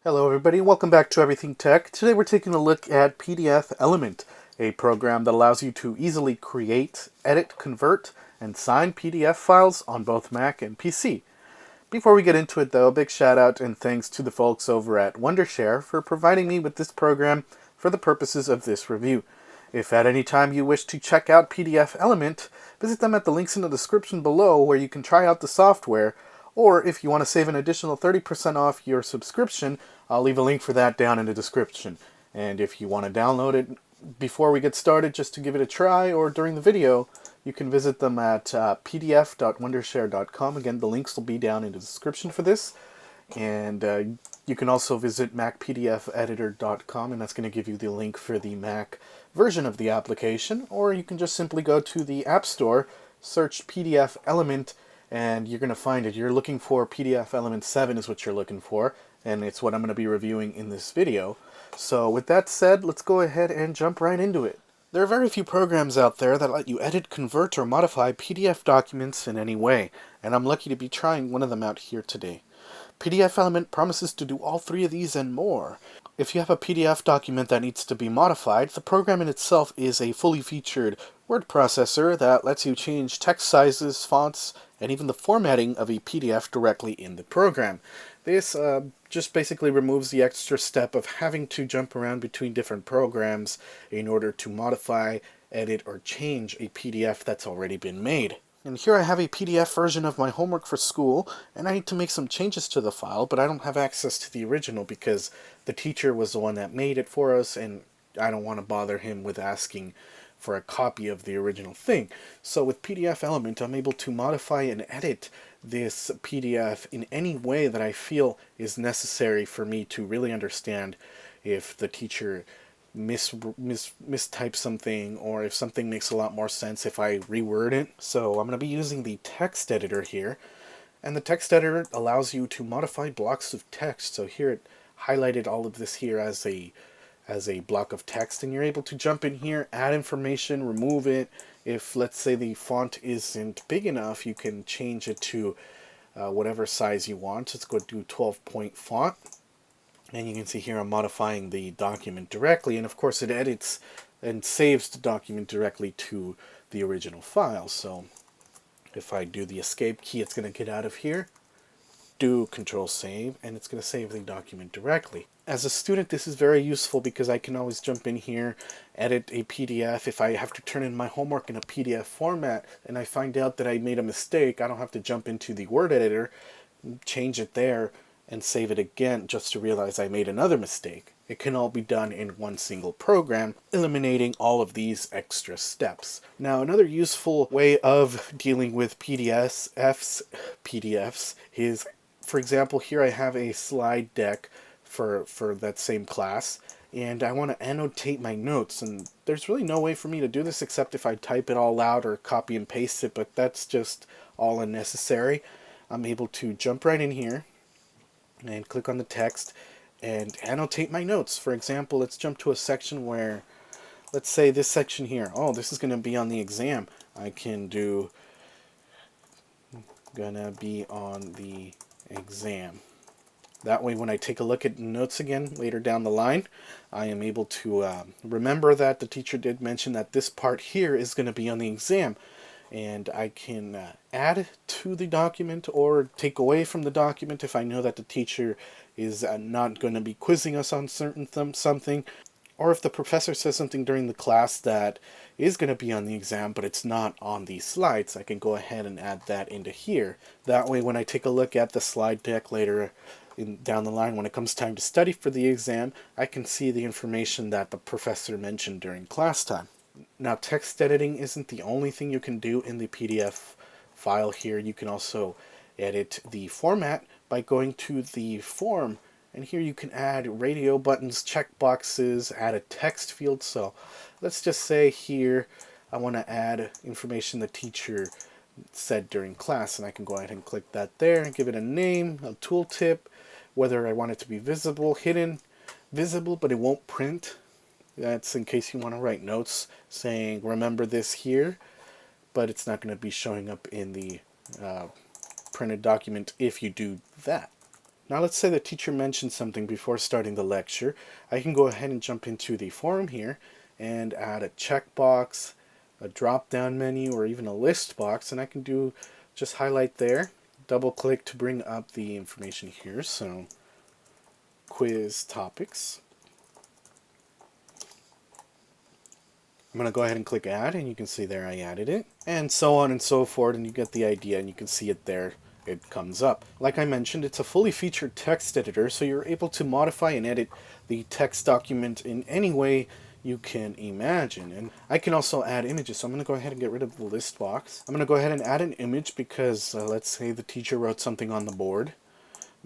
Hello everybody, welcome back to Everything Tech. Today we're taking a look at PDFelement, a program that allows you to easily create, edit, convert, and sign PDF files on both Mac and PC. Before we get into it though, a big shout out and thanks to the folks over at Wondershare for providing me with this program for the purposes of this review. If at any time you wish to check out PDFelement, visit them at the links in the description below where you can try out the software, or if you want to save an additional 30% off your subscription, I'll leave a link for that down in the description. And if you want to download it before we get started just to give it a try or during the video, you can visit them at pdf.wondershare.com. Again, the links will be down in the description for this. And you can also visit macpdfeditor.com, and that's going to give you the link for the Mac version of the application. Or you can just simply go to the App Store, search PDFelement, and you're going to find it. You're looking for PDFelement 7 is what you're looking for, and it's what I'm going to be reviewing in this video. So with that said, let's go ahead and jump right into it. There are very few programs out there that let you edit, convert, or modify PDF documents in any way, and I'm lucky to be trying one of them out here today. PDFelement promises to do all three of these and more. If you have a PDF document that needs to be modified, the program in itself is a fully featured word processor that lets you change text sizes, fonts, and even the formatting of a PDF directly in the program. This just basically removes the extra step of having to jump around between different programs in order to modify, edit, or change a PDF that's already been made. And here I have a PDF version of my homework for school, and I need to make some changes to the file, but I don't have access to the original because the teacher was the one that made it for us, and I don't want to bother him with asking for a copy of the original thing. So with PDFelement, I'm able to modify and edit this PDF in any way that I feel is necessary for me to really understand if the teacher mistype something, or if something makes a lot more sense if I reword it. So I'm going to be using the text editor here, and the text editor allows you to modify blocks of text. So here it highlighted all of this here as a block of text, and you're able to jump in here, add information, remove it. If let's say the font isn't big enough, you can change it to whatever size you want. Let's go do 12-point font. And you can see here I'm modifying the document directly, and of course it edits and saves the document directly to the original file. So if I do the escape key, it's going to get out of here, do Control Save, and it's going to save the document directly. As a student, this is very useful because I can always jump in here, edit a PDF. If I have to turn in my homework in a PDF format and I find out that I made a mistake, I don't have to jump into the Word editor, change it there, and save it again just to realize I made another mistake. It can all be done in one single program, eliminating all of these extra steps. Now, another useful way of dealing with PDFs is, for example, here I have a slide deck for that same class, and I want to annotate my notes, and there's really no way for me to do this except if I type it all out or copy and paste it, but that's just all unnecessary. I'm able to jump right in here and click on the text and annotate my notes. For example, let's jump to a section where, let's say this section here, oh, this is going to be on the exam. I can do gonna be on the exam. That way when I take a look at notes again later down the line, I am able to remember that the teacher did mention that this part here is going to be on the exam. And I can add to the document or take away from the document if I know that the teacher is not going to be quizzing us on something, or if the professor says something during the class that is going to be on the exam but it's not on the slides, I can go ahead and add that into here. That way when I take a look at the slide deck later down the line, when it comes time to study for the exam, I can see the information that the professor mentioned during class time. Now, text editing isn't the only thing you can do in the PDF file here. You can also edit the format by going to the form, and here you can add radio buttons, checkboxes, add a text field. So let's just say here I want to add information the teacher said during class, and I can go ahead and click that there and give it a name, a tooltip, whether I want it to be visible, hidden, visible, but it won't print. That's in case you want to write notes saying remember this here, but it's not going to be showing up in the printed document if you do that. Now let's say the teacher mentioned something before starting the lecture. I can go ahead and jump into the forum here and add a checkbox, a drop-down menu, or even a list box, and I can do just highlight there, double click to bring up the information here. So quiz topics. I'm going to go ahead and click add, and you can see there I added it, and so on and so forth, and you get the idea, and you can see it there. It comes up. Like I mentioned, it's a fully featured text editor, so you're able to modify and edit the text document in any way you can imagine. And I can also add images, so I'm going to go ahead and get rid of the list box. I'm going to go ahead and add an image because let's say the teacher wrote something on the board.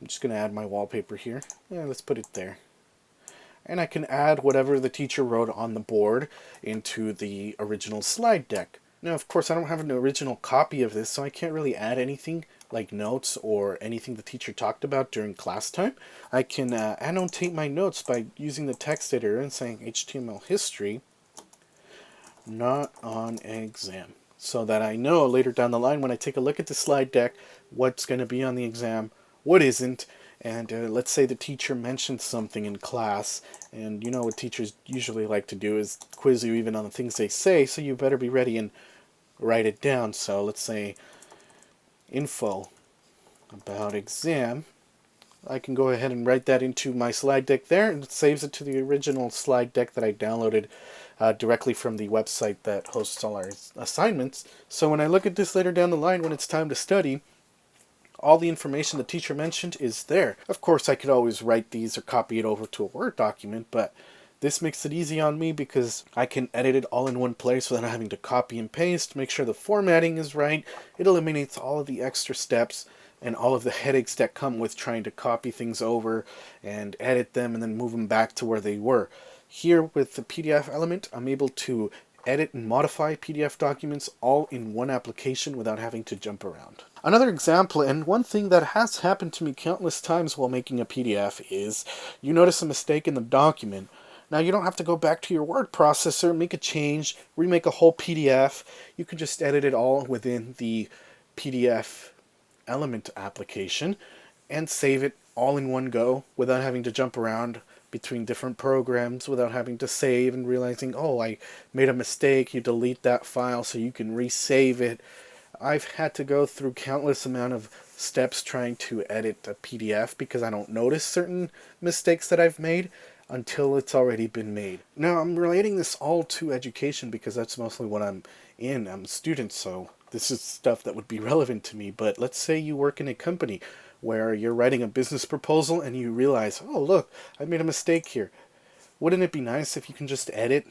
I'm just going to add my wallpaper here. Yeah, let's put it there. And I can add whatever the teacher wrote on the board into the original slide deck. Now, of course, I don't have an original copy of this, so I can't really add anything like notes or anything the teacher talked about during class time. I can annotate my notes by using the text editor and saying HTML history, not on exam, so that I know later down the line when I take a look at the slide deck what's going to be on the exam, what isn't. And let's say the teacher mentioned something in class, and you know what teachers usually like to do is quiz you even on the things they say, so you better be ready and write it down. So let's say info about exam. I can go ahead and write that into my slide deck there, and it saves it to the original slide deck that I downloaded directly from the website that hosts all our assignments. So when I look at this later down the line when it's time to study, all the information the teacher mentioned is there. Of course, I could always write these or copy it over to a Word document, but this makes it easy on me because I can edit it all in one place without having to copy and paste, make sure the formatting is right. It eliminates all of the extra steps and all of the headaches that come with trying to copy things over and edit them and then move them back to where they were. Here with the PDFelement, I'm able to edit and modify PDF documents all in one application without having to jump around. Another example, and one thing that has happened to me countless times while making a PDF, is you notice a mistake in the document. Now you don't have to go back to your word processor, make a change, remake a whole PDF. You can just edit it all within the PDFelement application and save it all in one go without having to jump around between different programs, without having to save and realizing, oh, I made a mistake. You delete that file so you can resave it. I've had to go through countless amount of steps trying to edit a PDF because I don't notice certain mistakes that I've made until it's already been made. Now, I'm relating this all to education because that's mostly what I'm in. I'm a student, so this is stuff that would be relevant to me. But let's say you work in a company where you're writing a business proposal and you realize, oh, look, I made a mistake here. Wouldn't it be nice if you can just edit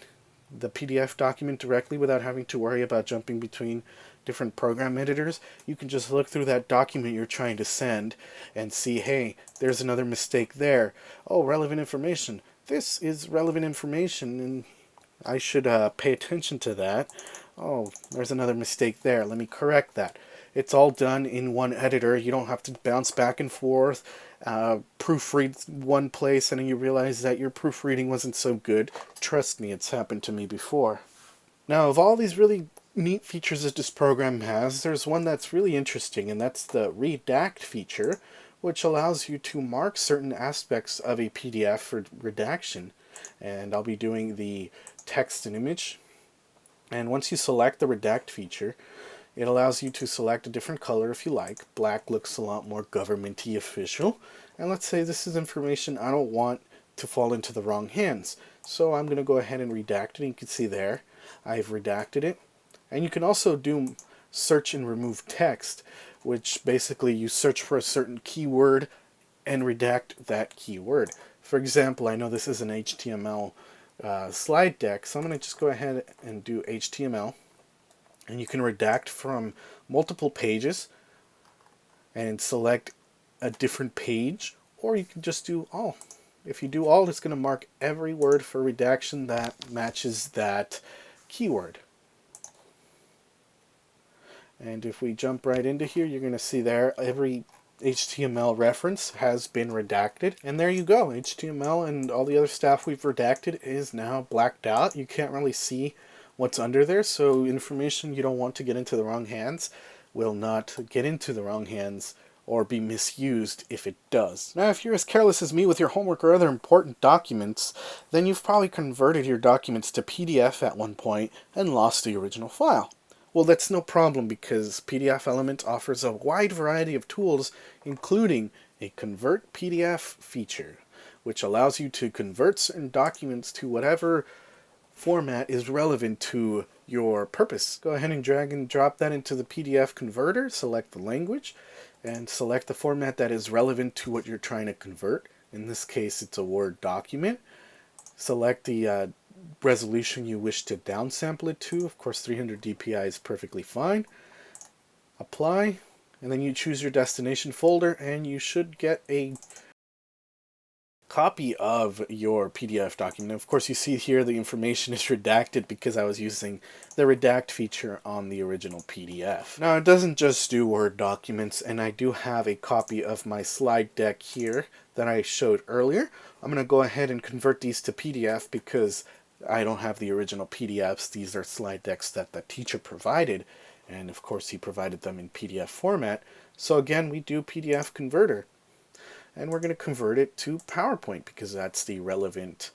the PDF document directly without having to worry about jumping between different program editors? You can just look through that document you're trying to send and see, hey, there's another mistake there. Oh, relevant information. This is relevant information, and I should pay attention to that. Oh, there's another mistake there. Let me correct that. It's all done in one editor. You don't have to bounce back and forth, proofread one place, and then you realize that your proofreading wasn't so good. Trust me, it's happened to me before. Now, of all these really neat features that this program has, there's one that's really interesting, and that's the redact feature, which allows you to mark certain aspects of a PDF for redaction. And I'll be doing the text and image. And once you select the redact feature, it allows you to select a different color if you like. Black looks a lot more government-y official. And let's say this is information I don't want to fall into the wrong hands. So I'm going to go ahead and redact it. And you can see there, I've redacted it. And you can also do search and remove text, which basically you search for a certain keyword and redact that keyword. For example, I know this is an HTML slide deck, so I'm going to just go ahead and do HTML. And you can redact from multiple pages and select a different page, or you can just do all. If you do all, it's going to mark every word for redaction that matches that keyword. And if we jump right into here, you're going to see there every HTML reference has been redacted. And there you go. HTML and all the other stuff we've redacted is now blacked out. You can't really see what's under there, so information you don't want to get into the wrong hands will not get into the wrong hands or be misused if it does. Now, if you're as careless as me with your homework or other important documents, then you've probably converted your documents to PDF at one point and lost the original file. Well, that's no problem because PDFelement offers a wide variety of tools, including a Convert PDF feature, which allows you to convert certain documents to whatever format is relevant to your purpose. Go ahead and drag and drop that into the PDF converter, select the language, and select the format that is relevant to what you're trying to convert. In this case, it's a Word document. Select the resolution you wish to downsample it to. Of course, 300 dpi is perfectly fine. Apply, and then you choose your destination folder, and you should get a copy of your PDF document. Of course, you see here the information is redacted because I was using the redact feature on the original PDF. Now, it doesn't just do Word documents, and I do have a copy of my slide deck here that I showed earlier. I'm going to go ahead and convert these to PDF because I don't have the original PDFs. These are slide decks that the teacher provided, and of course he provided them in PDF format. So again, we do PDF converter. And we're going to convert it to PowerPoint because that's the relevant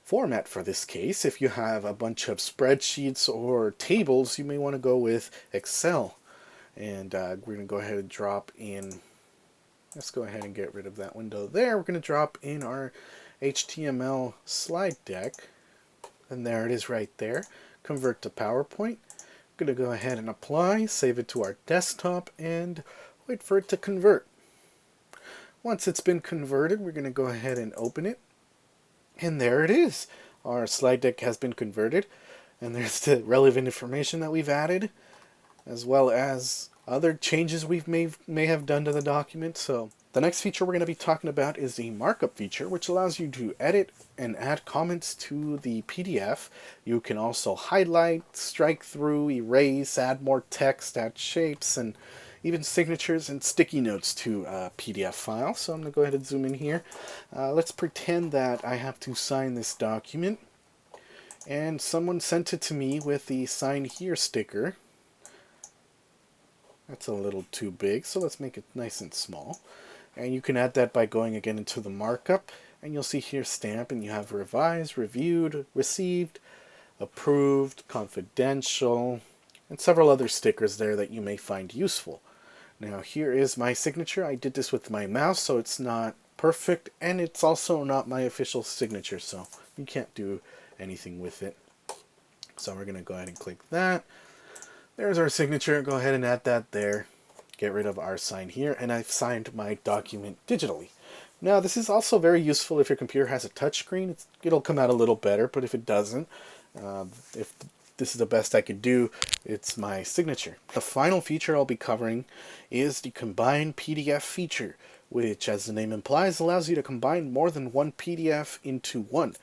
format for this case. If you have a bunch of spreadsheets or tables, you may want to go with Excel. And we're going to go ahead and drop in, let's go ahead and get rid of that window there. We're going to drop in our HTML slide deck. And there it is right there. Convert to PowerPoint. I'm going to go ahead and apply, save it to our desktop, and wait for it to convert. Once it's been converted, we're going to go ahead and open it. And there it is. Our slide deck has been converted. And there's the relevant information that we've added, as well as other changes we may have done to the document. So the next feature we're going to be talking about is the Markup feature, which allows you to edit and add comments to the PDF. You can also highlight, strike through, erase, add more text, add shapes, and even signatures and sticky notes to a PDF file. So I'm going to go ahead and zoom in here. Let's pretend that I have to sign this document, and someone sent it to me with the sign here sticker. That's a little too big, so let's make it nice and small. And you can add that by going again into the markup, and you'll see here stamp, and you have revised, reviewed, received, approved, confidential, and several other stickers there that you may find useful. Now here is my signature. I did this with my mouse, so it's not perfect, and it's also not my official signature, so you can't do anything with it. So we're going to go ahead and click that. There's our signature. Go ahead and add that there. Get rid of our sign here, and I've signed my document digitally. Now this is also very useful if your computer has a touchscreen. It'll come out a little better, but if it doesn't, if this is the best I could do, it's my signature. The final feature I'll be covering is the Combine PDF feature, which, as the name implies, allows you to combine more than one PDF into one.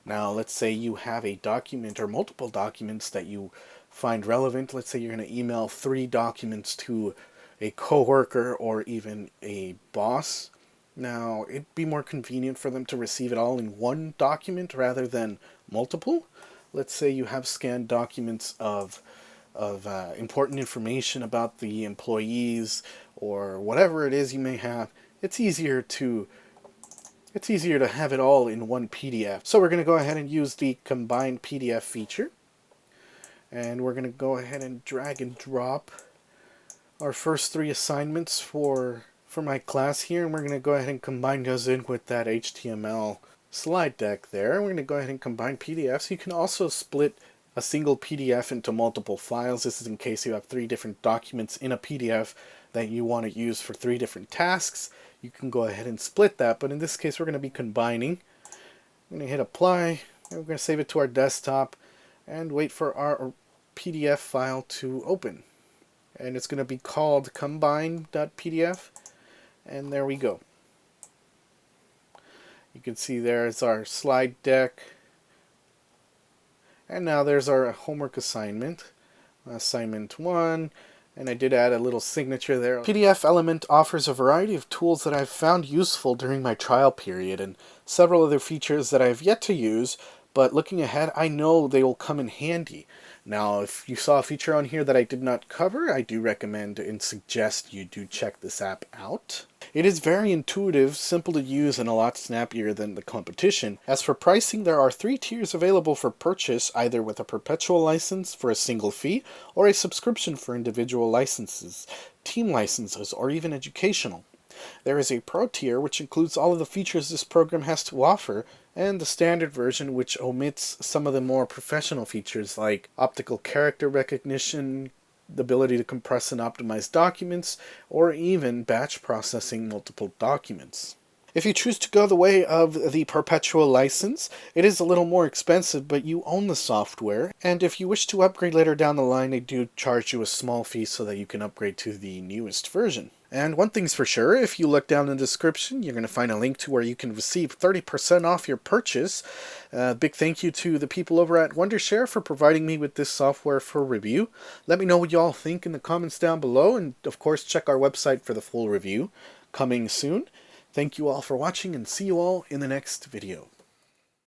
Now, let's say you have a document or multiple documents that you find relevant. Let's say you're going to email 3 documents to a coworker or even a boss. Now, it'd be more convenient for them to receive it all in one document rather than multiple. Let's say you have scanned documents of important information about the employees or whatever it is you may have. It's easier to have it all in one PDF. So we're going to go ahead and use the Combine PDF feature. And we're going to go ahead and drag and drop our first 3 assignments for my class here. And we're going to go ahead and combine those in with that HTML slide deck there. We're going to go ahead and combine PDFs. You can also split a single PDF into multiple files. This is in case you have 3 different documents in a PDF that you want to use for 3 different tasks. You can go ahead and split that, but in this case we're going to be combining. I'm going to hit apply, and we're going to save it to our desktop and wait for our PDF file to open. And it's going to be called combine.pdf, and there we go. You can see there's our slide deck. And now there's our homework assignment. Assignment 1. And I did add a little signature there. PDFelement offers a variety of tools that I've found useful during my trial period, and several other features that I've yet to use, but looking ahead, I know they will come in handy. Now, if you saw a feature on here that I did not cover, I do recommend and suggest you do check this app out. It is very intuitive, simple to use, and a lot snappier than the competition. As for pricing, there are 3 tiers available for purchase, either with a perpetual license for a single fee, or a subscription for individual licenses, team licenses, or even educational. There is a Pro tier, which includes all of the features this program has to offer, and the standard version, which omits some of the more professional features like optical character recognition, the ability to compress and optimize documents, or even batch processing multiple documents. If you choose to go the way of the perpetual license, it is a little more expensive, but you own the software, and if you wish to upgrade later down the line, they do charge you a small fee so that you can upgrade to the newest version. And one thing's for sure, if you look down in the description, you're going to find a link to where you can receive 30% off your purchase. Big thank you to the people over at Wondershare for providing me with this software for review. Let me know what y'all think in the comments down below, and of course check our website for the full review. Coming soon. Thank you all for watching, and see you all in the next video.